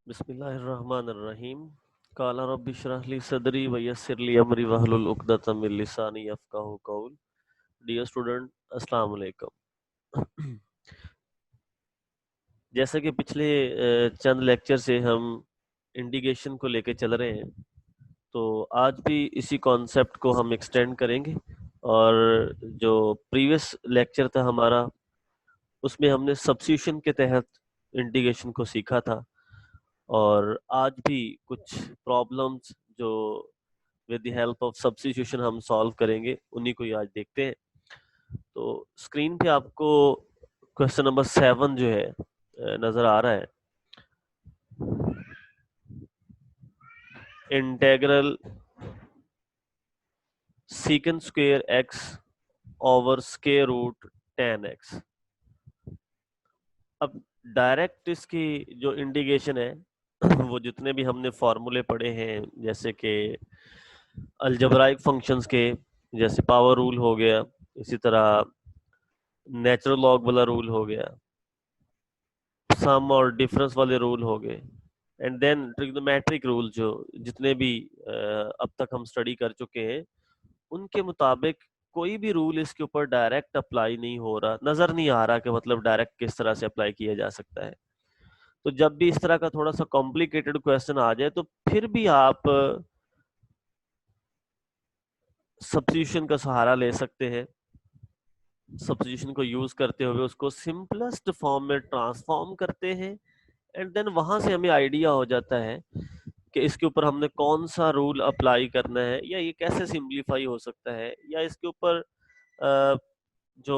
बिस्मिल्लाहिर्रहमानिर्रहीम। काला रब्बि इश्रह ली सदरी व यस्सिर ली अमरी वहलुल उक़दतम मिन लिसानी यफ़क़हू क़ौल। डियर स्टूडेंट, अस्सलाम वालेकुम। जैसे कि पिछले चंद लेक्चर से हम इंडिकेशन को लेके चल रहे हैं, तो आज भी इसी कॉन्सेप्ट को हम एक्सटेंड करेंगे। और जो प्रीवियस लेक्चर था हमारा, उसमें हमने सब्स्टिट्यूशन के तहत इंडिकेशन को सीखा था, और आज भी कुछ प्रॉब्लम्स जो with the help of substitution हम सॉल्व करेंगे, उन्हीं को ही आज देखते हैं। तो स्क्रीन पे आपको क्वेश्चन नंबर 7 जो है नजर आ रहा है। Integral secant square x over square root 10x। अब डायरेक्ट इसकी जो इंडिकेशन है वो जितने भी हमने फॉर्मूले पढ़े हैं, जैसे कि अलजेब्राइक फंक्शंस के, जैसे पावर रूल हो गया, इसी तरह नेचुरल लॉग वाला रूल हो गया, सम और डिफरेंस वाले रूल हो गए, एंड देन ट्रिग्नोमेट्रिक रूल, जो जितने भी अब तक हम स्टडी कर चुके हैं, उनके मुताबिक कोई भी रूल इसके ऊपर डायरेक्ट अप्लाई नहीं हो रहा, नजर नहीं आ रहा कि मतलब डायरेक्ट किस तरह से अप्लाई किया जा सकता है। तो जब भी इस तरह का थोड़ा सा कॉम्प्लिकेटेड क्वेश्चन आ जाए, तो फिर भी आप सब्स्टिट्यूशन का सहारा ले सकते हैं। सब्स्टिट्यूशन को यूज करते हुए उसको सिंपलेस्ट फॉर्म में ट्रांसफॉर्म करते हैं, एंड देन वहां से हमें आइडिया हो जाता है कि इसके ऊपर हमने कौन सा रूल अप्लाई करना है, या ये कैसे सिंप्लीफाई हो सकता है, या इसके ऊपर जो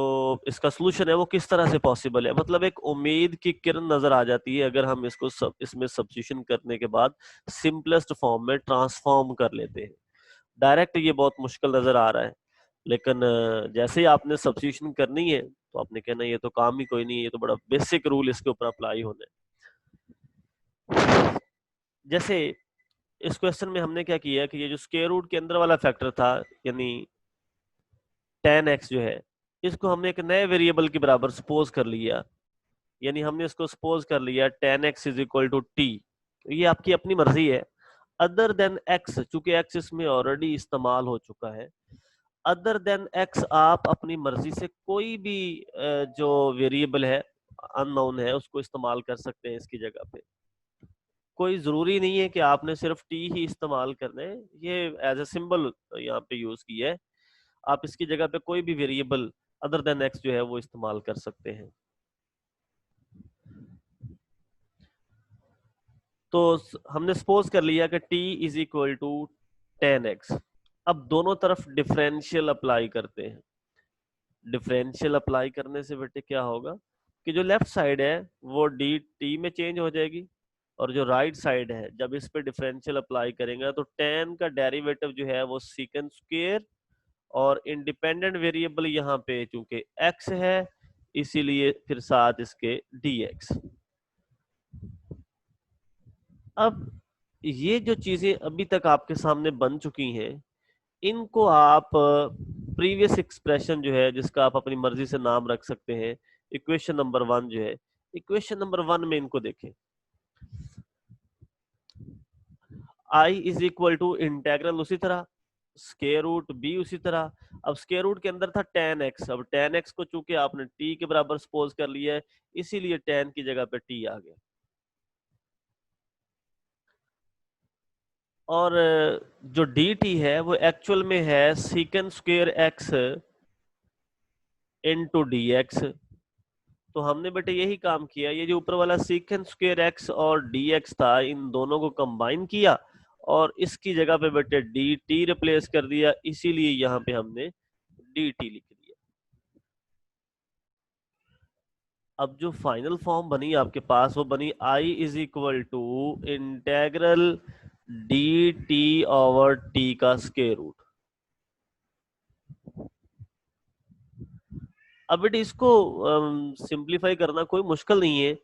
इसका सोल्यूशन है वो किस तरह से पॉसिबल है। मतलब एक उम्मीद की किरण नजर आ जाती है अगर हम इसको इसमें सब्स्टिट्यूशन करने के बाद सिंपलेस्ट फॉर्म में ट्रांसफॉर्म कर लेते हैं। डायरेक्ट ये बहुत मुश्किल नजर आ रहा है, लेकिन जैसे ही आपने सब्स्टिट्यूशन करनी है, तो आपने कहना ये तो काम ही कोई नहीं है, ये तो बड़ा बेसिक रूल इसके ऊपर अप्लाई होना है। जैसे इस क्वेश्चन में हमने क्या किया कि ये जो स्क्वायर रूट के अंदर वाला फैक्टर था, यानी 10x जो है, इसको हमने एक नए वेरिएबल के बराबर सपोज कर लिया। यानी हमने इसको सपोज कर लिया 10x is equal to T. ये आपकी अपनी मर्जी है। अदर देन x, चूंकि x इसमें ऑलरेडी इस्तेमाल हो चुका है, अदर देन x आप अपनी मर्जी से कोई भी जो वेरिएबल है, अननोन है, उसको इस्तेमाल कर सकते हैं इसकी जगह पे। कोई जरूरी नहीं है कि आपने सिर्फ टी ही इस्तेमाल करना है, ये एज ए सिंबल यहाँ पे यूज किया है। आप इसकी जगह पे कोई भी वेरिएबल अदर देन एक्स जो है वो इस्तेमाल कर सकते हैं। तो हमने सपोज कर लिया कि t is equal to 10x। अब दोनों तरफ डिफरेंशियल अप्लाई करते हैं। डिफरेंशियल अप्लाई करने से बेटे क्या होगा कि जो लेफ्ट साइड है वो डी टी में चेंज हो जाएगी, और जो राइट साइड है, जब इस पे डिफरेंशियल अप्लाई करेंगे तो 10 का डेरिवेटिव जो है वो सीकेंट स्क्वायर, और इंडिपेंडेंट वेरिएबल यहाँ पे चूंकि x है, इसीलिए फिर साथ इसके dx। अब ये जो चीजें अभी तक आपके सामने बन चुकी हैं, इनको आप प्रीवियस एक्सप्रेशन जो है, जिसका आप अपनी मर्जी से नाम रख सकते हैं, इक्वेशन नंबर 1 जो है, इक्वेशन नंबर 1 में इनको देखें। i is equal to integral उसी तरह, स्क्वायर रूट b उसी तरह। अब स्क्वायर रूट के अंदर था 10x, अब 10x को चूंकि आपने t के बराबर सपोज कर लिया है, इसीलिए 10 की जगह पे t आ गया। और जो dt है वो एक्चुअल में है secant square x into dx। तो हमने बेटे यही काम किया, ये जो ऊपर वाला सीकेंट स्क्वायर x और dx था, इन दोनों को कंबाइन किया और इसकी जगह पे बेटे dt रिप्लेस कर दिया, इसीलिए यहाँ पे हमने dt लिख दिया। अब जो फाइनल फॉर्म बनी आपके पास, वो बनी i is equal to integral dt over t का स्क्वायर रूट। अब बेटे इसको सिंप्लीफाई करना कोई मुश्किल नहीं है,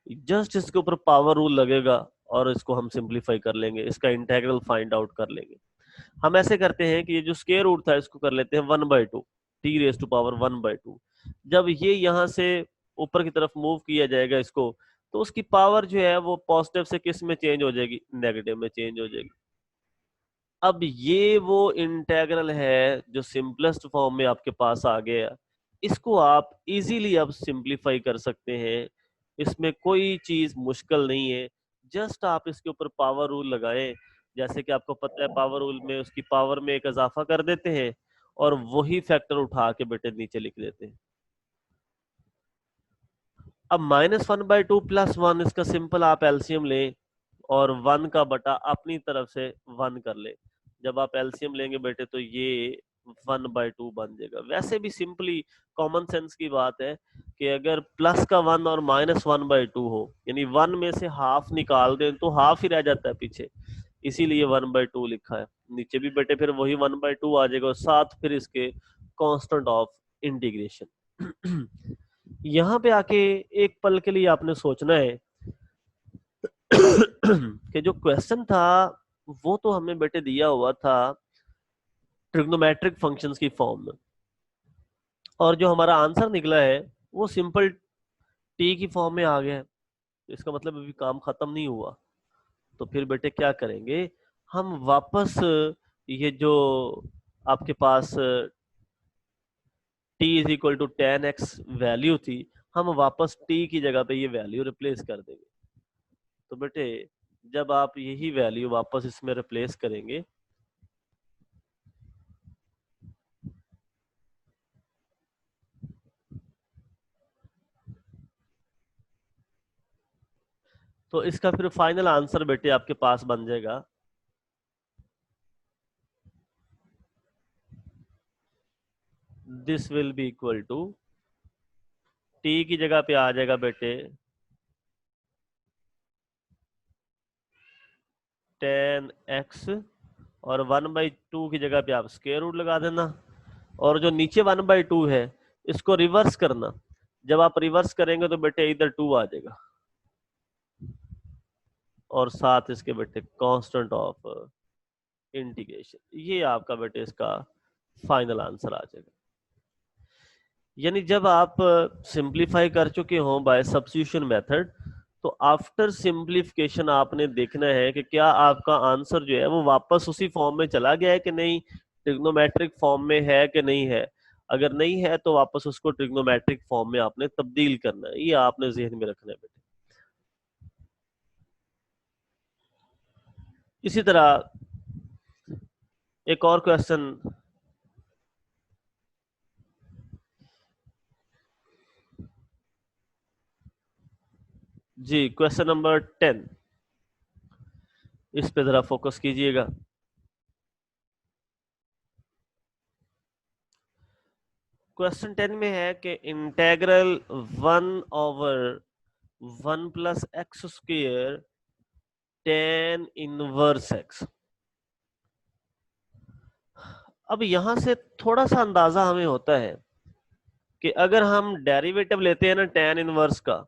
जस्ट इसके ऊपर पावर रूल लगेगा और इसको हम सिंप्लीफाई कर लेंगे, इसका इंटेग्रल फाइंड आउट कर लेंगे। हम ऐसे करते हैं कि ये जो स्क्वायर रूट था इसको कर लेते हैं 1/2, टी रेज टू पावर 1/2। जब ये यहाँ से ऊपर की तरफ मूव किया जाएगा इसको, तो उसकी पावर जो है वो पॉजिटिव से किस में चेंज हो जाएगी, नेगेटिव में चेंज हो जाएगी। अब ये वो इंटेग्रल है जो सिंपलेस्ट फॉर्म में आपके पास आ गया। इसको आप इजीली अब सिंपलीफाई कर सकते हैं, इसमें कोई चीज मुश्किल नहीं है। जस्ट आप इसके ऊपर पावर रूल लगाएं, जैसे कि आपको पता है पावर रूल में उसकी पावर में एक इजाफा कर देते हैं और वही फैक्टर उठा के बेटे नीचे लिख देते हैं। अब -1/2 + 1, इसका सिंपल आप एलसीएम लें और 1 का बटा अपनी तरफ से 1 कर ले। जब आप एलसीएम लेंगे बेटे तो ये 1/2 बन जाएगा। वैसे भी सिंपली कॉमन सेंस की बात है कि अगर प्लस का 1 और -1/2 हो, यानी 1 में से हाफ निकाल दें तो हाफ ही रह जाता है पीछे, इसीलिए 1/2 लिखा है। नीचे भी बेटे फिर वही 1/2 आ जाएगा और साथ फिर इसके कांस्टेंट ऑफ इंटीग्रेशन। यहाँ पे आके एक पल के लिए आपने सोचना है कि जो क्वेश्चन था वो तो हमें बेटे दिया हुआ था ट्रिग्नोमेट्रिक फंक्शंस की फॉर्म में, और जो हमारा आंसर निकला है वो सिंपल टी की फॉर्म में आ गया है। तो इसका मतलब अभी काम खत्म नहीं हुआ। तो फिर बेटे क्या करेंगे, हम वापस ये जो आपके पास t = 10x वैल्यू थी, हम वापस t की जगह पे ये वैल्यू रिप्लेस कर देंगे। तो बेटे जब आप यही वैल्यू वापस इसमें रिप्लेस करेंगे तो इसका फिर फाइनल आंसर बेटे आपके पास बन जाएगा this will be equal to, t की जगह पे आ जाएगा बेटे 10x, और 1/2 की जगह पे आप स्क्वायर रूट लगा देना, और जो नीचे 1/2 है इसको रिवर्स करना। जब आप रिवर्स करेंगे तो बेटे इधर 2 आ जाएगा और साथ इसके बेटे कांस्टेंट ऑफ इंटीग्रेशन। ये आपका बेटे इसका फाइनल आंसर आ जाएगा। यानी जब आप सिंप्लीफाई कर चुके हो बाय सब्स्टिट्यूशन मेथड, तो आफ्टर सिंप्लीफिकेशन आपने देखना है कि क्या आपका आंसर जो है वो वापस उसी फॉर्म में चला गया है कि नहीं, ट्रिग्नोमेट्रिक फॉर्म में है कि नहीं है। अगर नहीं है तो वापस उसको ट्रिग्नोमेट्रिक फॉर्म में आपने तब्दील करना है। ये आपने जहन में रखना है बेटे। इसी तरह एक और क्वेश्चन, जी क्वेश्चन नंबर 10, इस पे जरा फोकस कीजिएगा। क्वेश्चन 10 में है कि integral 1/1 + x² tan inverse x। अब यहां से थोड़ा सा अंदाजा हमें होता है कि अगर हम डेरिवेटिव लेते हैं ना tan इनवर्स का,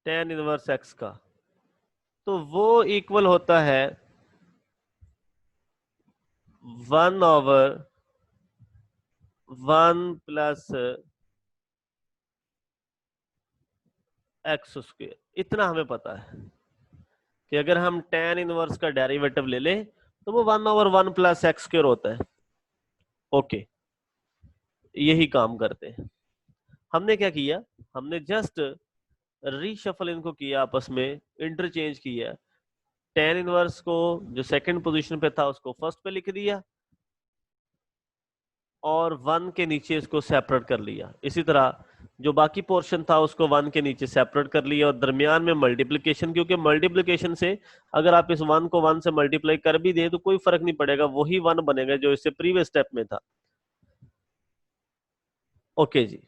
tan इनवर्स x का, तो वो इक्वल होता है 1/1 + x²। इतना हमें पता है कि अगर हम tan इनवर्स का डेरिवेटिव ले लें तो वो 1/1 + x² होता है। ओके, यही काम करते हैं। हमने क्या किया, हमने जस्ट रीशफल इनको किया, आपस में इंटरचेंज किया। tan इनवर्स को जो सेकंड पोजीशन पे था उसको फर्स्ट पे लिख दिया और 1 के नीचे इसको सेपरेट कर लिया। इसी तरह जो बाकी पोर्शन था उसको 1 के नीचे सेपरेट कर लिया और दरमियान में मल्टीप्लिकेशन, क्योंकि मल्टीप्लिकेशन से अगर आप इस 1 को 1 से मल्टीप्लाई कर भी दें तो कोई फर्क नहीं पड़ेगा, वही 1 बनेगा जो इससे प्रीवियस स्टेप में था। ओके जी,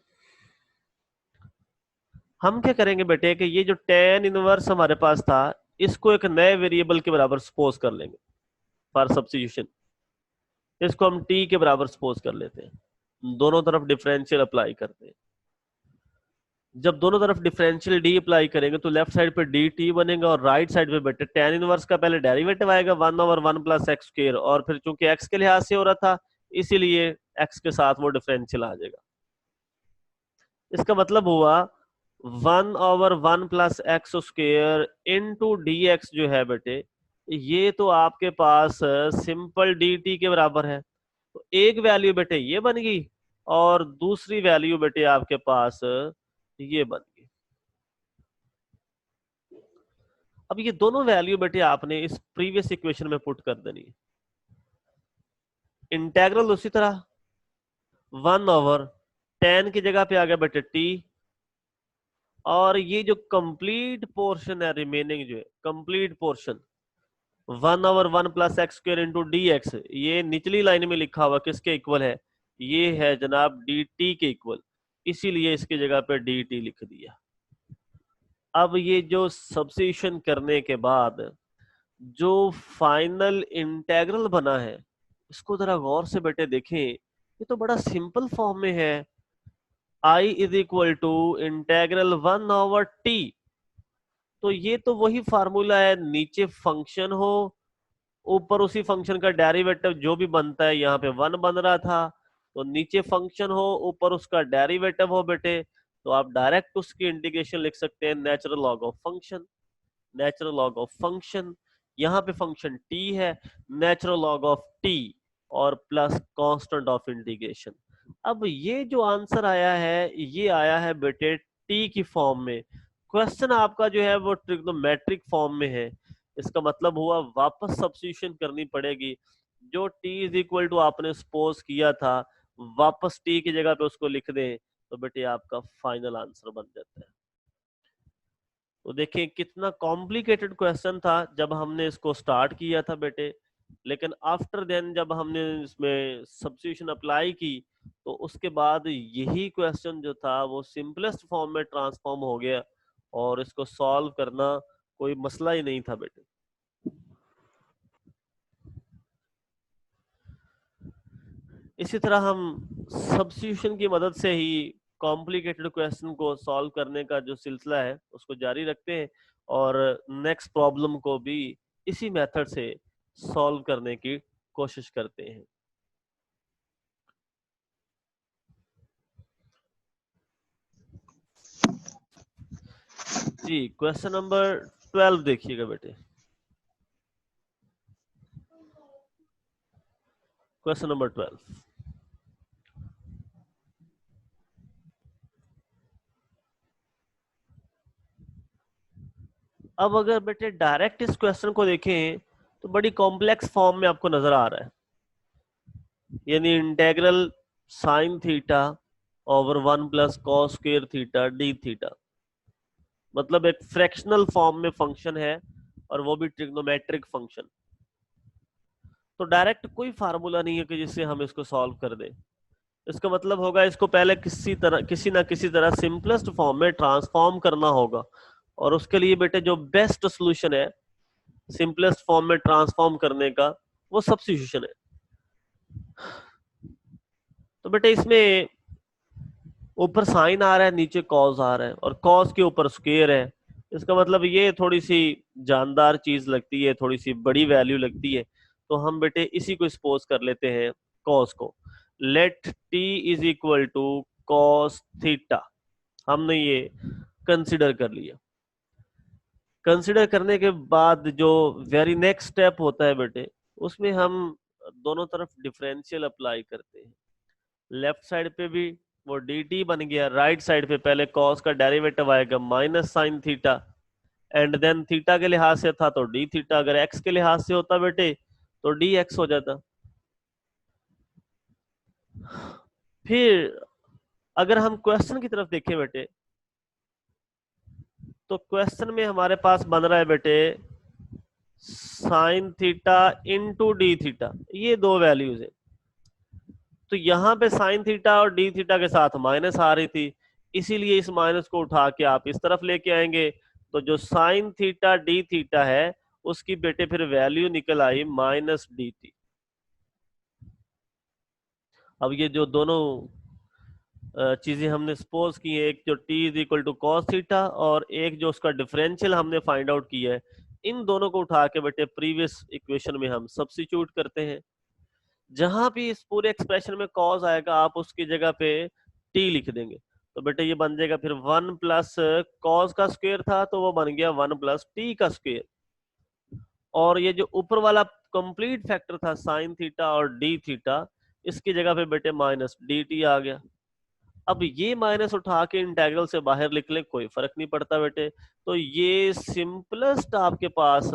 हम क्या करेंगे बेटे कि ये जो tan इनवर्स हमारे पास था इसको एक नए वेरिएबल के बराबर सपोज कर लेंगे फॉर सब्स्टिट्यूशन। इसको हम t के बराबर सपोज कर लेते हैं, दोनों तरफ डिफरेंशियल अप्लाई करते हैं। जब दोनों तरफ डिफरेंशियल डी अप्लाई करेंगे तो लेफ्ट साइड पे डी टी बनेगा और राइट साइड पे बेटे टेन इनवर्स का पहले डेरिवेटिव आएगा 1/1 प्लस एक्स स्क्वायर, और फिर चूंकि एक्स के लिहाज से हो रहा था इसीलिए एक्स के साथ वो डिफरेंशियल आ जाएगा। इसका मतलब हुआ 1/1 plus x square into D x जो है बेटे, ये तो आपके पास सिंपल डी टी के बराबर है। तो एक वैल्यू बेटे ये बन गई और दूसरी वैल्यू बेटे आपके पास ये बन गई। अब ये दोनों वैल्यू बेटे आपने इस प्रीवियस इक्वेशन में पुट कर देनी है। इंटेग्रल उसी तरह 1/10 की जगह पे आ गया बेटे टी, और ये जो कंप्लीट पोर्शन है रिमेनिंग जो है complete portion 1/1 plus x square into D x, ये निचली लाइन में लिखा हुआ किसके इक्वल है, ये है जनाब डी टी के इक्वल, इसीलिए इसकी जगह पे डी टी लिख दिया। अब ये जो सब्स्टिट्यूशन करने के बाद जो फाइनल इंटेग्रल बना है इसको जरा गौर से बेटे देखें, ये तो बड़ा सिंपल फॉर्म में है। I is equal to integral 1/t, तो ये तो वही फार्मूला है, नीचे फंक्शन हो ऊपर उसी फंक्शन का डेरिवेटिव जो भी बनता है, यहाँ पे 1 बन रहा था तो नीचे फंक्शन हो ऊपर उसका डेरिवेटिव हो बेटे, तो आप डायरेक्ट उसकी इंटीग्रेशन लिख सकते हैं natural log of function. Natural log of function, यहाँ पे फंक्शन t है, नेचुरल लॉग ऑफ t और प्लस कांस्टेंट ऑफ इंटीग्रेशन। अब ये जो आंसर आया है ये आया है बेटे t की फॉर्म में। क्वेश्चन आपका जो है वो ट्रिग्नोमेट्रिक फॉर्म में है, इसका मतलब हुआ वापस सब्स्टिट्यूशन करनी पड़ेगी। जो t इज इक्वल टू आपने सपोज किया था वापस t की जगह पे उसको लिख दें तो बेटे आपका फाइनल आंसर बन जाता है। तो देखिए कितना कॉम्प्लिकेटेड क्वेश्चन था जब हमने इसको स्टार्ट किया था बेटे, लेकिन आफ्टर देन जब हमने इसमें सब्स्टिट्यूशन अप्लाई की तो उसके बाद यही क्वेश्चन जो था वो सिंपलेस्ट फॉर्म में ट्रांसफॉर्म हो गया और इसको सॉल्व करना कोई मसला ही नहीं था बेटे। इसी तरह हम सब्स्टिट्यूशन की मदद से ही कॉम्प्लिकेटेड क्वेश्चन को सॉल्व करने का जो सिलसिला है उसको जारी रखते हैं और नेक्स्ट प्रॉब्लम को भी इसी मेथड से सॉल्व करने की कोशिश करते हैं। जी क्वेश्चन नंबर 12 देखिएगा बेटे। क्वेश्चन नंबर 12, अब अगर बेटे डायरेक्ट इस क्वेश्चन को देखें तो बड़ी कॉम्प्लेक्स फॉर्म में आपको नजर आ रहा है, यानी integral sine theta over 1 plus cos square theta D theta, मतलब एक फ्रैक्शनल फॉर्म में फंक्शन है और वो भी ट्रिग्नोमेट्रिक फंक्शन। तो डायरेक्ट कोई फार्मूला नहीं है कि जिससे हम इसको सॉल्व कर दें। इसका मतलब होगा इसको पहले किसी ना किसी तरह सिंपलेस्ट फॉर्म में ट्रांसफॉर्म करना होगा, और उसके लिए बेटे जो बेस्ट सोल्यूशन है सिंपलेस्ट फॉर्म में ट्रांसफॉर्म करने का वो सब्स्टिट्यूशन है। तो बेटे इसमें ऊपर साइन आ रहा है नीचे कॉस आ रहा है और कॉस के ऊपर स्क्वायर है, इसका मतलब ये थोड़ी सी जानदार चीज लगती है, थोड़ी सी बड़ी वैल्यू लगती है, तो हम बेटे इसी को सपोज कर लेते हैं कॉस को। Let t is equal to cos theta, हमने ये कंसिडर कर लिया। कंसिडर करने के बाद जो वेरी नेक्स्ट स्टेप होता है बेटे उसमें हम दोनों तरफ डिफरेंशियल अप्लाई करते हैं। लेफ्ट साइड पे भी वो डी टी बन गया, राइट साइड पे पहले कॉस का डेरिवेटिव आएगा minus sine theta, and then theta के लिहाज से था तो डी थीटा, अगर एक्स के लिहाज से होता बेटे तो डी एक्स हो जाता। फिर अगर हम क्वेश्चन की तरफ देखें बेटे तो क्वेश्चन में हमारे पास बन रहा है बेटे sine theta into D theta, ये दो वैल्यूज है। तो यहाँ पे साइन थीटा और डी थीटा के साथ माइनस आ रही थी, इसीलिए इस माइनस को उठा के आप इस तरफ लेके आएंगे, तो जो साइन थीटा डी थीटा है उसकी बेटे फिर वैल्यू निकल आई माइनस डी टी। अब ये जो दोनों चीजें हमने सपोज की है, एक जो t is equal to cos theta और एक जो उसका डिफरेंशियल हमने फाइंड आउट किया है, इन दोनों को उठा के बेटे प्रीवियस इक्वेशन में हम सब्स्टिट्यूट करते हैं। जहां भी इस पूरे एक्सप्रेशन में कॉस आएगा आप उसकी जगह पे t लिख देंगे, तो बेटे ये बन जाएगा फिर 1 प्लस कॉस का स्क्वायर था तो वो बन गया 1 प्लस टी का स्क्वायर, और ये जो ऊपर वाला कंप्लीट फैक्टर था साइन थीटा और डी थीटा, इसकी जगह पे बेटे माइनस डी टी आ गया। अब ये माइनस उठा के इंटेग्रल से बाहर निकले कोई फर्क नहीं पड़ता बेटे, तो ये सिंपलेस्ट आपके पास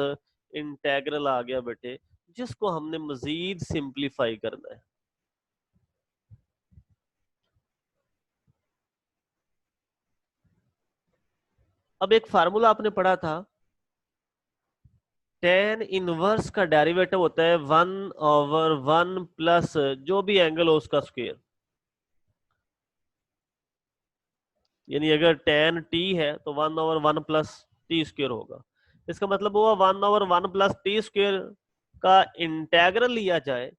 इंटेग्रल आ गया बेटे, जिसको हमने मजीद सिंप्लीफाई करना है। अब एक फार्मूला आपने पढ़ा था, टेन इनवर्स का डेरिवेटिव होता है 1/1 प्लस जो भी एंगल हो उसका स्क्वायर, यानी अगर टेन टी है तो 1/1 प्लस टी स्क्वायर होगा। इसका मतलब हुआ 1/1 प्लस टी स्क्वायर का इंटेग्रल लिया जाए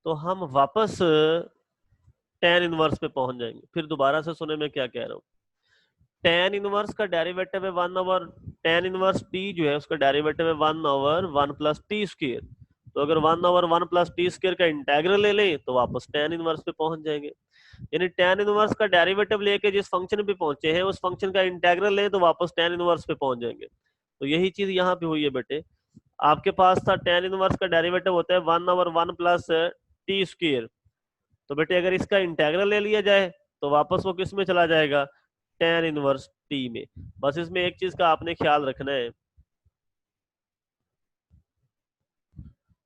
तो हम वापस टेन इनवर्स पे पहुंच जाएंगे। फिर दोबारा से सुने मैं क्या कह रहा हूँ, टेन इनवर्स का डेरिवेटिव है 1/, टेन इनवर्स टी जो है उसका डेरिवेटिव है 1/1 प्लस टी स्क्वायर, तो अगर 1/1 प्लस टी स्क्वायर का इंटेग्रल ले लें तो वापस टेन इनवर्स पे पहुंच जाएंगे। यानी टेन इनवर्स का डेरिवेटिव लेके जिस फंक्शन पे पहुंचे हैं उस फंक्शन का इंटेग्रल लें तो वापस टेन इनवर्स पे पहुंच जाएंगे। तो यही चीज यहाँ पे हुई है बेटे, आपके पास था टेन इनवर्स का डेरिवेटिव होता है 1/1 प्लस टी स्क्वायर, तो बेटे अगर इसका इंटेग्रल ले लिया जाए तो वापस वो किस में चला जाएगा, टेन इनवर्स टी में। बस इसमें एक चीज का आपने ख्याल रखना है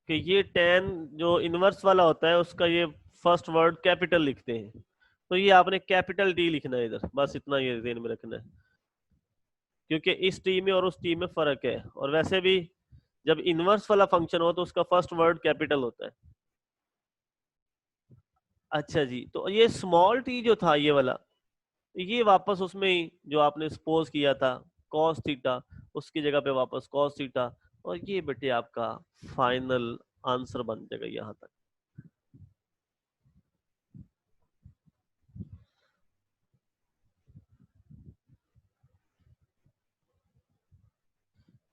कि ये टेन जो इनवर्स वाला होता है उसका ये फर्स्ट वर्ड कैपिटल लिखते हैं, तो ये आपने कैपिटल टी लिखना है इधर, बस इतना ये ध्यान में रखना है, क्योंकि इस टी में और उस टी में फर्क है। और वैसे भी जब इनवर्स वाला फंक्शन हो तो उसका फर्स्ट वर्ड कैपिटल होता है। अच्छा जी, तो ये स्मॉल टी जो था ये वाला, ये वापस उसमें ही जो आपने सपोज किया था कॉस थीटा, उसकी जगह पे वापस कॉस थीटा, और ये बेटे आपका फाइनल आंसर बन जाएगा यहाँ तक।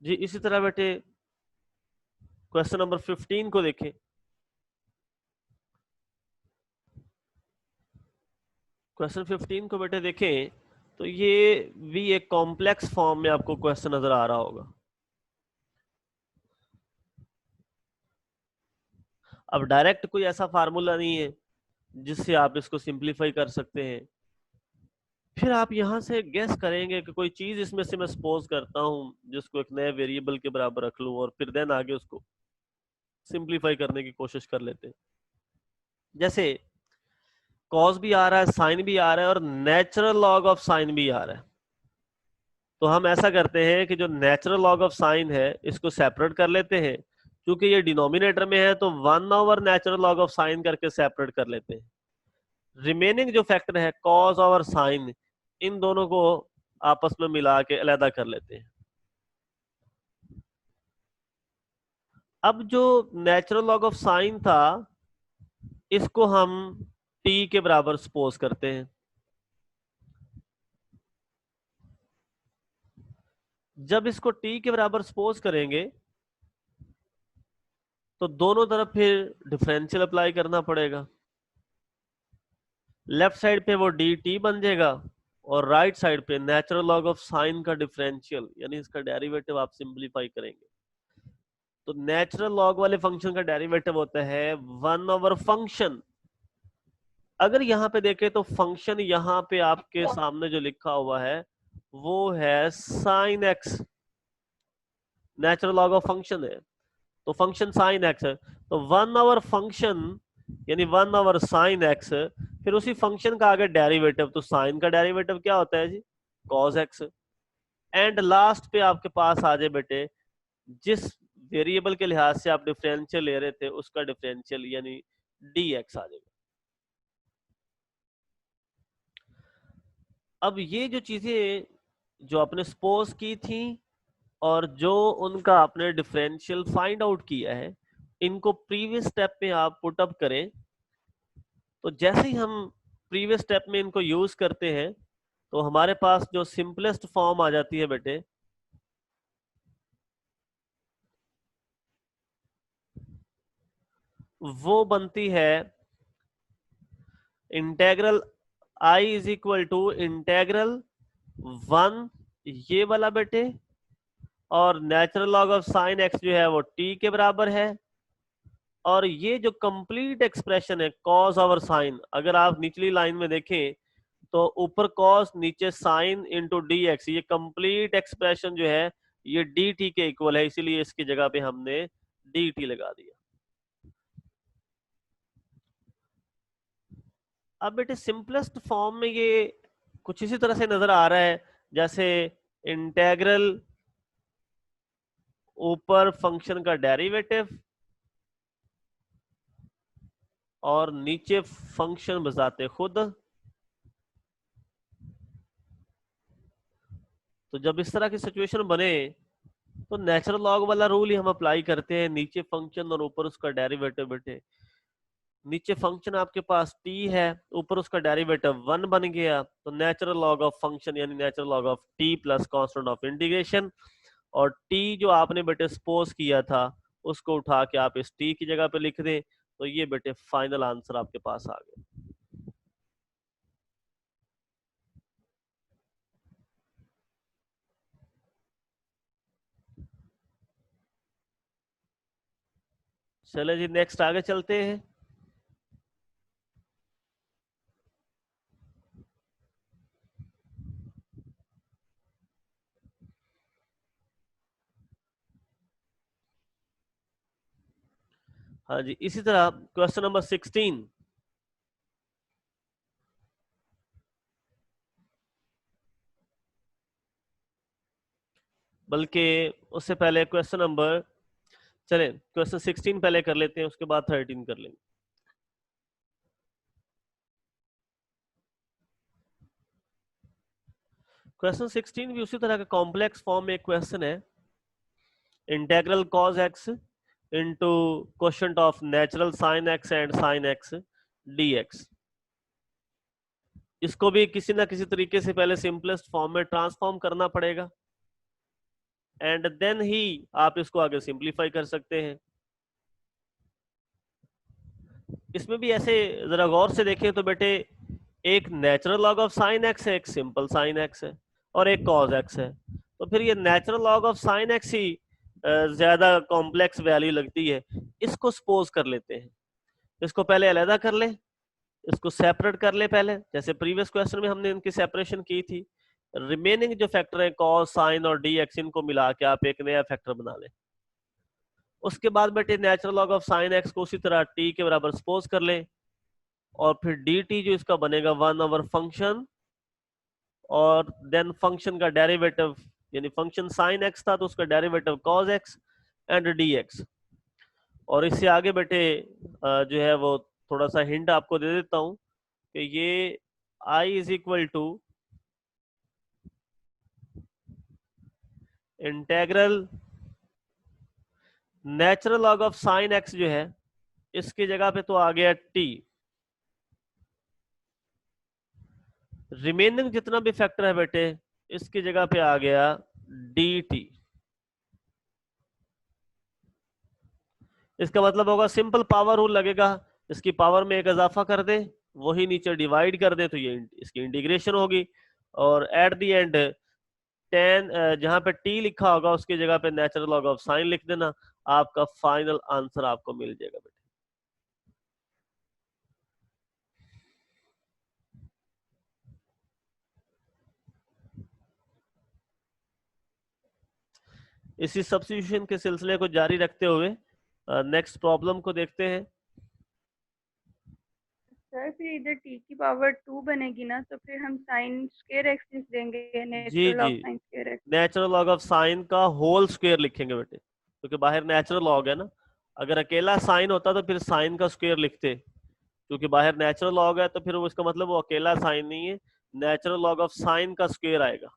जी इसी तरह बेटे क्वेश्चन नंबर 15 को देखें। क्वेश्चन 15 को बेटे देखें तो ये भी एक कॉम्प्लेक्स फॉर्म में आपको क्वेश्चन नजर आ रहा होगा। अब डायरेक्ट कोई ऐसा फार्मूला नहीं है जिससे आप इसको सिंप्लीफाई कर सकते हैं, फिर आप यहां से गेस करेंगे कि कोई चीज इसमें से मैं सपोज करता हूं जिसको एक नए वेरिएबल के बराबर रख लूं और फिर देन आगे उसको सिंप्लीफाई करने की कोशिश कर लेते हैं। जैसे कॉस भी आ रहा है, साइन भी आ रहा है और नेचुरल लॉग ऑफ साइन भी आ रहा है, तो हम ऐसा करते हैं कि जो नेचुरल लॉग ऑफ साइन है इसको सेपरेट कर लेते हैं, क्योंकि ये डिनोमिनेटर में है तो 1/, नेचुरल लॉग ऑफ साइन करके सेपरेट कर लेते हैं। रिमेनिंग जो फैक्टर है कॉस और साइन, इन दोनों को आपस में मिला के अलग कर लेते हैं। अब जो नेचुरल लॉग ऑफ साइन था इसको हम t के बराबर सपोज करते हैं। जब इसको t के बराबर सपोज करेंगे तो दोनों तरफ फिर डिफरेंशियल अप्लाई करना पड़ेगा। लेफ्ट साइड पे वो डी टी बन जाएगा और राइट साइड पे नेचुरल लॉग ऑफ साइन का डिफरेंशियल, यानी इसका डेरिवेटिव आप सिंप्लीफाई करेंगे। तो नेचुरल लॉग वाले फंक्शन का डेरिवेटिव होता है 1/फंक्शन। अगर यहाँ पे देखें तो फंक्शन यहाँ पे आपके सामने जो लिखा हुआ है वो है sine x, natural log of function है तो फंक्शन साइन एक्स है, तो 1/फंक्शन यानी 1/साइन एक्स, फिर उसी फंक्शन का आगे डेरिवेटिव, तो साइन का डेरिवेटिव क्या होता है जी, कॉस एक्स। एंड लास्ट पे आपके पास आ जाए बेटे जिस वेरिएबल के लिहाज से आप डिफरेंशियल ले रहे थे उसका डिफरेंशियल यानी डी एक्स आ जाएगा। अब ये जो चीजें जो आपने सपोज की थी और जो उनका आपने डिफरेंशियल फाइंड आउट किया है, इनको प्रीवियस स्टेप में आप पुट अप करें, तो जैसे ही हम प्रीवियस स्टेप में इनको यूज करते हैं तो हमारे पास जो सिंपलेस्ट फॉर्म आ जाती है बेटे, वो बनती है integral I is equal to integral 1 ये वाला बेटे, और natural log of sine x जो है वो टी के बराबर है, और ये जो कंप्लीट एक्सप्रेशन है कॉस ओवर साइन, अगर आप निचली लाइन में देखें तो ऊपर कॉस नीचे साइन इंटू डी एक्स, ये कंप्लीट एक्सप्रेशन जो है ये डी टी के इक्वल है, इसीलिए इसकी जगह पे हमने डी टी लगा दिया। अब बेटे सिंपलेस्ट फॉर्म में ये कुछ इसी तरह से नजर आ रहा है, जैसे इंटेग्रल ऊपर फंक्शन का डेरिवेटिव और नीचे फंक्शन बजाते खुद। तो जब इस तरह की सिचुएशन बने तो नेचुरल लॉग वाला रूल ही हम अप्लाई करते हैं, नीचे फंक्शन और ऊपर उसका डेरिवेटिव। बेटे नीचे फंक्शन आपके पास t है, ऊपर उसका डेरिवेटिव 1 बन गया, तो नेचुरल लॉग ऑफ फंक्शन यानी natural log of t plus constant of integration, और t जो आपने बेटे सपोज किया था उसको उठा के आप इस t की जगह पे लिख दें, तो ये बेटे फाइनल आंसर आपके पास आ गया। चले जी नेक्स्ट आगे चलते हैं। हाँ जी, इसी तरह क्वेश्चन नंबर 16, बल्कि उससे पहले क्वेश्चन नंबर, चले क्वेश्चन 16 पहले कर लेते हैं, उसके बाद 13 कर लेंगे। क्वेश्चन 16 भी उसी तरह का कॉम्प्लेक्स फॉर्म में एक क्वेश्चन है, integral cos x into quotient of natural sine x and sine x dx। इसको भी किसी ना किसी तरीके से पहले सिंपलेस्ट फॉर्म में ट्रांसफॉर्म करना पड़ेगा, एंड देन ही आप इसको आगे सिंप्लीफाई कर सकते हैं। इसमें भी ऐसे जरा गौर से देखें तो बेटे एक natural log of sine x है, एक सिंपल साइन एक्स है, और एक कॉज एक्स है, तो फिर ये natural log of sine x ही ज्यादा कॉम्प्लेक्स वैल्यू लगती है। इसको सपोज कर लेते हैं, इसको पहले अलग कर ले, इसको सेपरेट कर ले पहले, जैसे प्रीवियस क्वेश्चन में हमने इनकी सेपरेशन की थी। रिमेनिंग जो फैक्टर है कॉस साइन और डी एक्स, इनको मिला के आप एक नया फैक्टर बना ले। उसके बाद बेटे natural log of sine x को उसी तरह टी के बराबर सपोज कर ले, और फिर डी टी जो इसका बनेगा 1 ओवर फंक्शन, और देन फंक्शन का डेरिवेटिव, यानी फंक्शन साइन एक्स था तो उसका derivative cos x and D x. और इससे आगे बेटे जो है वो थोड़ा सा हिंट आपको दे देता हूं कि ये i is equal to integral natural log of sine x जो है इसकी जगह पे तो आ गया t, रिमेनिंग जितना भी फैक्टर है बेटे इसकी जगह पे आ गया dt। इसका मतलब होगा सिंपल पावर रूल लगेगा, इसकी पावर में एक इजाफा कर दे, वही नीचे डिवाइड कर दे, तो ये इसकी इंटीग्रेशन होगी, और एट द एंड टेन जहां पे t लिखा होगा उसकी जगह पे नेचुरल लॉग ऑफ साइन लिख देना, आपका फाइनल आंसर आपको मिल जाएगा बेटे। इसी सब्स्टिट्यूशन के सिलसिले को जारी रखते हुए नेक्स्ट प्रॉब्लम को देखते हैं। सर फिर इधर t की पावर 2 बनेगी ना, तो फिर हम साइन स्क्वायर एक्स लिख देंगे, जी नेचुरल जी, of sine square x. Natural log of sine का होल स्क्वायर लिखेंगे बेटे, क्योंकि बाहर नेचुरल लॉग है ना। अगर अकेला साइन होता तो फिर साइन का स्क्वायर लिखते, क्योंकि बाहर नेचुरल लॉग है तो फिर वो इसका मतलब वो अकेला साइन नहीं है, नेचुरल लॉग ऑफ साइन का स्क्वायर आएगा।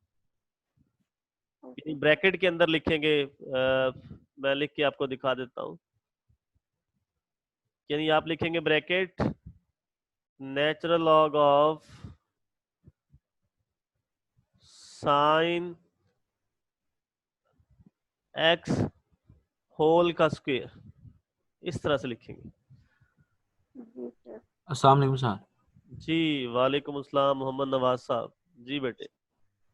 ब्रैकेट के अंदर लिखेंगे, मैं लिख के आपको दिखा देता हूं, यानी आप लिखेंगे bracket natural log of sine x whole का स्क्वायर, इस तरह से लिखेंगे। जी सर। अस्सलाम वालेकुम सर। जी वालेकुम अस्सलाम मोहम्मद नवाज साहब। जी बेटे।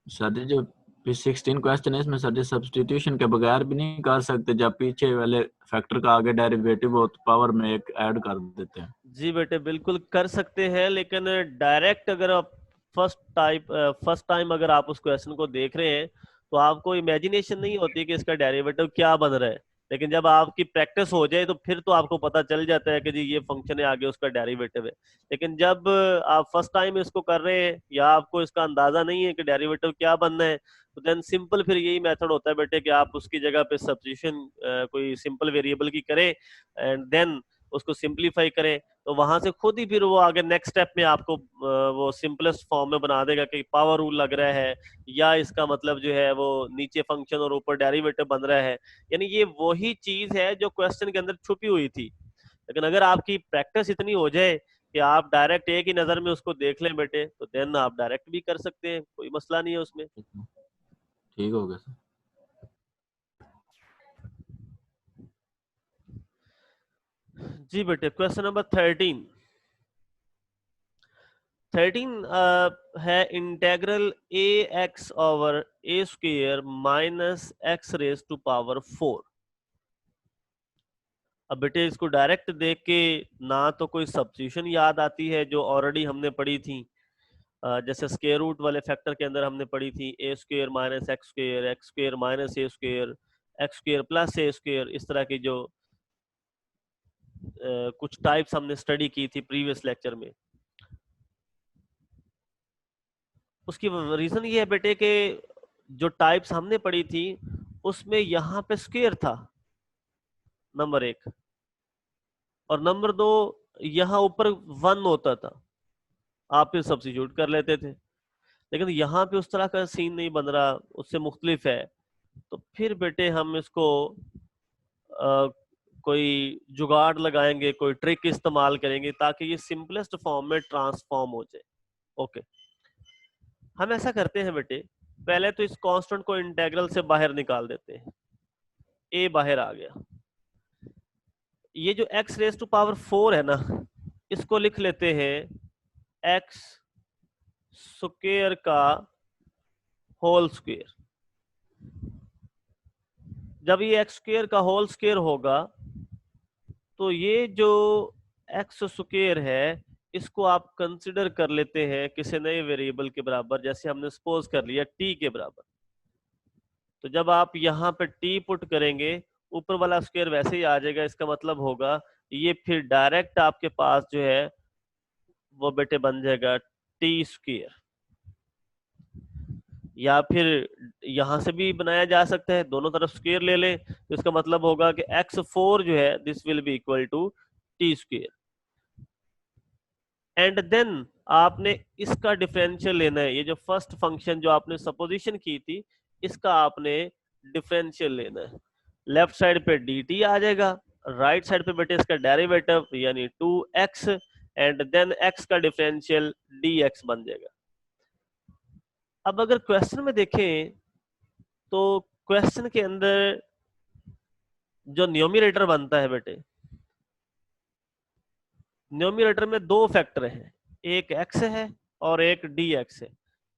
सर जो 16 क्वेश्चन है इसमें सर सब्स्टिट्यूशन के बगैर भी नहीं कर सकते, जब पीछे वाले फैक्टर का आगे डेरिवेटिव हो तो पावर में एक ऐड कर देते हैं। जी बेटे बिल्कुल कर सकते हैं, लेकिन डायरेक्ट अगर आप फर्स्ट टाइम अगर आप उस क्वेश्चन को देख रहे हैं तो आपको इमेजिनेशन नहीं होती कि इसका डेरिवेटिव क्या बन रहा है। लेकिन जब आपकी प्रैक्टिस हो जाए तो फिर तो आपको पता चल जाता है कि जी ये फंक्शन है, आगे उसका डेरिवेटिव है। लेकिन जब आप फर्स्ट टाइम इसको कर रहे हैं या आपको इसका अंदाजा नहीं है कि डेरिवेटिव क्या बनना है, तो देन सिंपल फिर यही मेथड होता है बेटे कि आप उसकी जगह पे सब्स्टिट्यूशन कोई सिंपल वेरिएबल की करें एंड देन उसको सिंप्लीफाई करें, तो वहां से खुद ही फिर वो आगे नेक्स्ट स्टेप में आपको वो सिंपलेस्ट फॉर्म में बना देगा कि पावर रूल लग रहा है या इसका मतलब जो है वो नीचे फंक्शन और ऊपर डेरिवेटिव बन रहा है। यानी ये वही चीज है जो क्वेश्चन के अंदर छुपी हुई थी। लेकिन अगर आपकी प्रैक्टिस इतनी हो जाए कि आप डायरेक्ट एक ही नजर में उसको देख लें बेटे, तो देन आप डायरेक्ट भी कर सकते हैं, कोई मसला नहीं है उसमें। ठीक हो गया सर। जी बेटे क्वेश्चन नंबर 13 है integral a x over a square minus x raise to power 4। अब बेटे इसको डायरेक्ट देख के ना तो कोई सब्स्टिट्यूशन याद आती है जो ऑलरेडी हमने पढ़ी थी, जैसे स्क्वायर रूट वाले फैक्टर के अंदर हमने पढ़ी थी a square minus x square minus a square, x square plus a square, इस तरह की जो कुछ टाइप्स हमने स्टडी की थी प्रीवियस लेक्चर में। उसकी रीजन ये है बेटे कि जो टाइप्स हमने पढ़ी थी उसमें यहाँ पे स्क्वायर था नंबर एक, और नंबर दो यहाँ ऊपर 1 होता था, आप फिर सब्स्टिट्यूट कर लेते थे। लेकिन यहाँ पे उस तरह का सीन नहीं बन रहा, उससे मुख्तलिफ है। तो फिर बेटे हम इसको कोई जुगाड़ लगाएंगे, कोई ट्रिक इस्तेमाल करेंगे ताकि ये सिंपलेस्ट फॉर्म में ट्रांसफॉर्म हो जाए। ओके, हम ऐसा करते हैं बेटे, पहले तो इस कांस्टेंट को इंटीग्रल से बाहर निकाल देते हैं। ए बाहर आ गया। ये जो x रेज टू पावर 4 है ना, इसको लिख लेते हैं x स्क्वायर का होल स्क्वायर। जब ये एक्स स्क्वायर का होल स्क्वायर होगा तो ये जो एक्स स्क्वायर है इसको आप कंसिडर कर लेते हैं किसी नए वेरिएबल के बराबर, जैसे हमने सपोज कर लिया t के बराबर। तो जब आप यहाँ पे t पुट करेंगे ऊपर वाला स्क्वायर वैसे ही आ जाएगा, इसका मतलब होगा ये फिर डायरेक्ट आपके पास जो है वो बेटे बन जाएगा टी स्क्वायर, या फिर यहां से भी बनाया जा सकता है, दोनों तरफ स्क्वायर ले लें तो इसका मतलब होगा कि x4 जो है this will be equal to T square. And then आपने इसका डिफरेंशियल लेना है, ये जो फर्स्ट फंक्शन जो आपने सपोजिशन की थी इसका आपने डिफरेंशियल लेना है। लेफ्ट साइड पे dt आ जाएगा, राइट साइड पे बेटे इसका डेरिवेटिव यानी 2x, एंड देन x का डिफरेंशियल dx बन जाएगा। अब अगर क्वेश्चन में देखें तो क्वेश्चन के अंदर जो न्यूमरेटर बनता है बेटे, न्यूमरेटर में दो फैक्टर हैं, एक x है और एक dx है।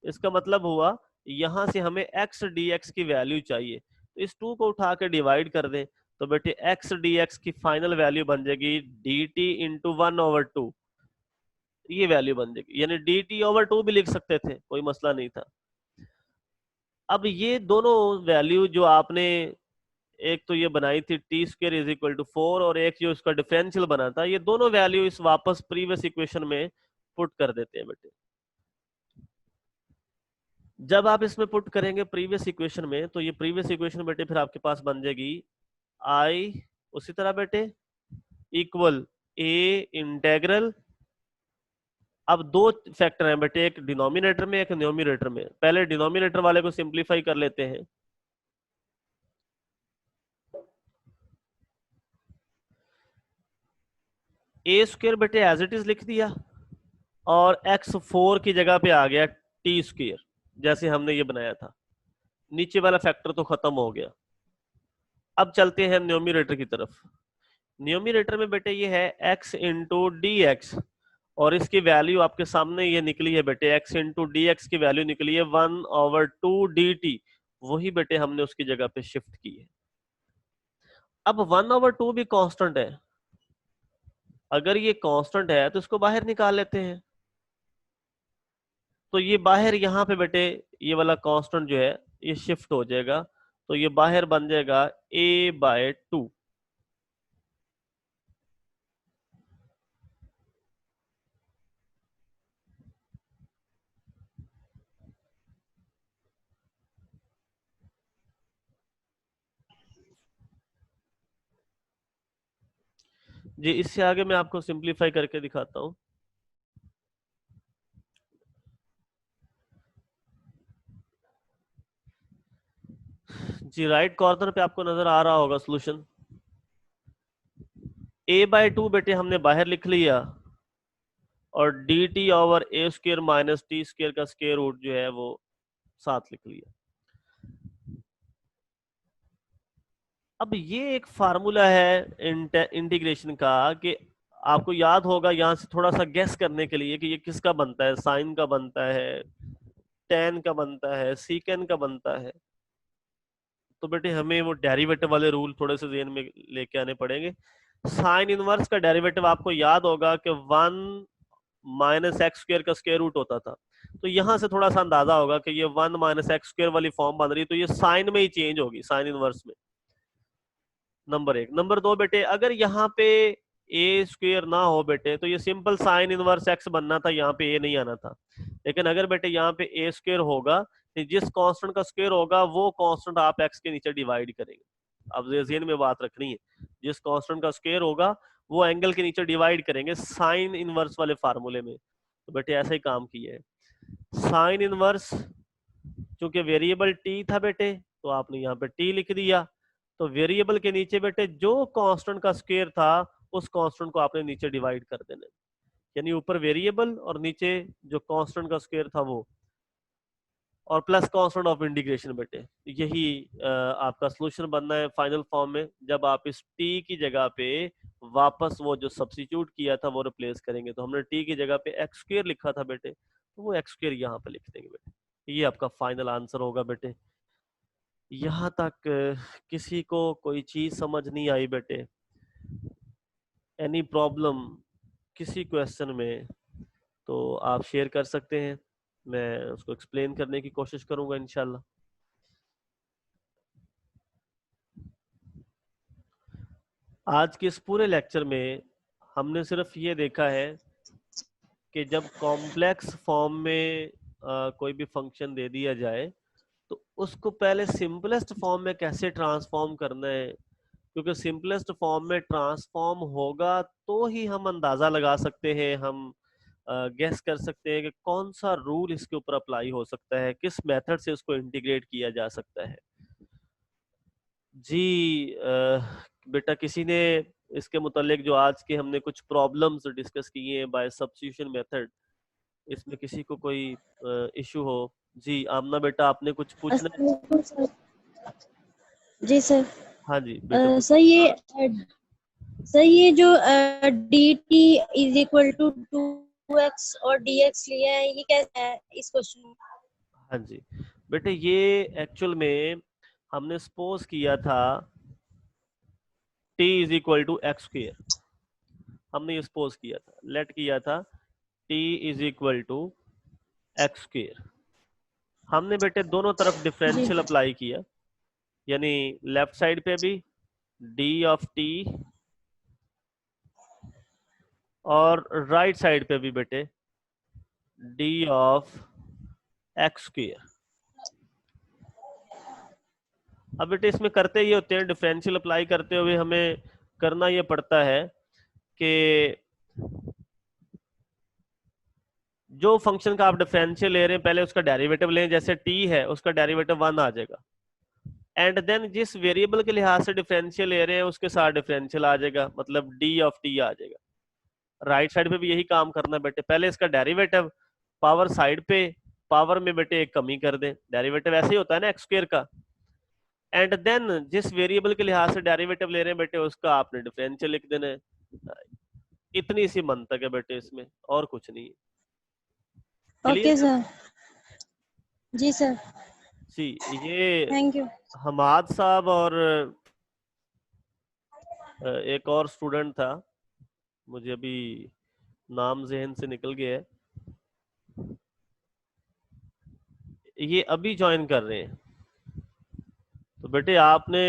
इसका मतलब हुआ यहां से हमें x dx की वैल्यू चाहिए, तो इस 2 को उठा के डिवाइड कर दें तो बेटे x dx की फाइनल वैल्यू बन जाएगी dt इंटू 1/2, ये वैल्यू बन जाएगी। यानी dt/2 भी लिख सकते थे, कोई मसला नहीं था। अब ये दोनों वैल्यू जो आपने एक तो ये बनाई थी T square is equal to 4 और एक जो इसका डिफरेंशियल बना था, ये दोनों वैल्यू इस वापस प्रीवियस इक्वेशन में पुट कर देते हैं बेटे। जब आप इसमें पुट करेंगे प्रीवियस इक्वेशन में तो ये प्रीवियस इक्वेशन बेटे फिर आपके पास बन जाएगी आई, उसी तरह बेटे इक्वल ए इंटेग्रल। अब दो फैक्टर हैं बेटे, एक डिनोमिनेटर में एक न्यूमरेटर में। पहले डिनोमिनेटर वाले को सिंप्लीफाई कर लेते हैं। ए स्क्वायर बेटे एज इट इज लिख दिया, और x4 की जगह पे आ गया टी स्क्वायर, जैसे हमने ये बनाया था। नीचे वाला फैक्टर तो खत्म हो गया। अब चलते हैं न्यूमरेटर की तरफ। न्यूमरेटर में बेटे ये है x इंटू डी एक्स, और इसकी वैल्यू आपके सामने ये निकली है बेटे, x इंटू डी एक्स की वैल्यू निकली है 1/2 dt। वही बेटे हमने उसकी जगह पे शिफ्ट की है। अब 1/2 भी कांस्टेंट है, अगर ये कांस्टेंट है तो इसको बाहर निकाल लेते हैं। तो ये बाहर यहाँ पे बेटे ये वाला कांस्टेंट जो है ये शिफ्ट हो जाएगा, तो ये बाहर बन जाएगा a/2। जी इससे आगे मैं आपको सिंपलीफाई करके दिखाता हूं। जी राइट कॉर्नर पे आपको नजर आ रहा होगा सॉल्यूशन। a/2 बेटे हमने बाहर लिख लिया, और dt over a square minus T square का स्क्वायर रूट जो है वो साथ लिख लिया। अब ये एक फार्मूला है इंटीग्रेशन का, कि आपको याद होगा यहाँ से थोड़ा सा गेस करने के लिए कि ये किसका बनता है, साइन का बनता है, टेन का बनता है, सीकेन का बनता है। तो बेटे हमें वो डेरिवेटिव वाले रूल थोड़े से ज़हन में लेके आने पड़ेंगे। साइन इनवर्स का डेरिवेटिव आपको याद होगा कि 1 माइनस एक्स स्क्वायर का स्क्वायर रूट होता था। तो यहाँ से थोड़ा सा अंदाजा होगा कि ये 1 माइनस एक्स स्क्वायर वाली फॉर्म बन रही है, तो ये साइन में ही चेंज होगी, साइन इनवर्स में। नंबर 1। नंबर 2 बेटे अगर यहाँ पे ए स्क्वायर ना हो बेटे तो ये सिंपल साइन इनवर्स एक्स बनना था, यहाँ पे ए नहीं आना था। लेकिन अगर बेटे यहाँ पे ए स्क्वायर होगा तो जिस कांस्टेंट का स्क्वायर होगा वो कांस्टेंट आप एक्स के नीचे डिवाइड करेंगे। अब ज़हन में बात रखनी है, जिस कांस्टेंट का स्क्वायर होगा वो एंगल के नीचे डिवाइड करेंगे साइन इनवर्स वाले फार्मूले में। तो बेटे ऐसा ही काम किया है। साइन इनवर्स चूंकि वेरिएबल टी था बेटे तो आपने यहाँ पे टी लिख दिया, तो वेरिएबल के नीचे बेटे जो कांस्टेंट का स्क्वायर था उस कांस्टेंट को आपने नीचे डिवाइड कर देना, यानी ऊपर वेरिएबल और नीचे जो कांस्टेंट का स्क्वायर था वो, और प्लस कांस्टेंट ऑफ इंटीग्रेशन बेटे। यही आपका सॉल्यूशन बनना है फाइनल फॉर्म में, जब आप इस टी की जगह पे वापस वो जो सब्स्टिट्यूट किया था वो रिप्लेस करेंगे। तो हमने टी की जगह पे एक्स स्क्वायर लिखा था बेटे, तो वो एक्स स्क्वायर यहाँ पे लिख देंगे बेटे। ये आपका फाइनल आंसर होगा बेटे। यहाँ तक किसी को कोई चीज समझ नहीं आई बेटे? एनी प्रॉब्लम किसी क्वेश्चन में तो आप शेयर कर सकते हैं, मैं उसको एक्सप्लेन करने की कोशिश करूंगा इंशाल्लाह। आज के इस पूरे लेक्चर में हमने सिर्फ ये देखा है कि जब कॉम्प्लेक्स फॉर्म में कोई भी फंक्शन दे दिया जाए तो उसको पहले सिंपलेस्ट फॉर्म में कैसे ट्रांसफॉर्म करना है, क्योंकि सिंपलेस्ट फॉर्म में ट्रांसफॉर्म होगा तो ही हम अंदाजा लगा सकते हैं, हम गेस कर सकते हैं कि कौन सा रूल इसके ऊपर अप्लाई हो सकता है, किस मेथड से उसको इंटीग्रेट किया जा सकता है। जी बेटा किसी ने इसके मुतालिक जो आज के हमने कुछ प्रॉब्लम्स डिस्कस किए हैं बाय सब्स्टिट्यूशन मेथड, इसमें किसी को कोई इशू हो? जी आमना बेटा आपने कुछ पूछना है? जी सर। हाँ जी बेटा। सर ये जो dt is equal to 2x और dx लिया है, ये कैसा है इस क्वेश्चन में? हाँ जी बेटे ये एक्चुअल में हमने सपोज किया था t is equal to x square, हमने ये सपोज किया था, लेट किया था t is equal to x square. हमने बेटे दोनों तरफ डिफरेंशियल अप्लाई किया, यानी लेफ्ट साइड पे भी d ऑफ t और राइट साइड पे भी बेटे d ऑफ एक्स स्क्वायर। अब बेटे इसमें करते ये होते हैं, डिफरेंशियल अप्लाई करते हुए हमें करना ये पड़ता है कि जो फंक्शन का आप डिफरेंशियल ले रहे हैं पहले उसका डेरिवेटिव लें, जैसे t है उसका डेरिवेटिव 1 आ जाएगा, एंड देन जिस वेरिएबल के लिहाज से डिफरेंशियल ले रहे हैं उसके साथ डिफरेंशियल आ जाएगा, मतलब d ऑफ t आ जाएगा। राइट साइड पे भी यही काम करना बेटे, पहले इसका डेरिवेटिव पावर साइड पे, पावर में बेटे एक कमी कर दें, डेरिवेटिव ऐसे ही होता है ना एक्स स्क्वायर का, एंड देन जिस वेरिएबल के लिहाज से डेरिवेटिव ले रहे हैं बेटे उसका आपने डिफरेंशियल लिख देना है। इतनी सी मंतक है बेटे इसमें, और कुछ नहीं है। Okay sir. जी सर, जी ये थैंक यू। हमाद साहब और एक और स्टूडेंट था, मुझे अभी नाम जहन से निकल गया है, ये अभी ज्वाइन कर रहे हैं। तो बेटे आपने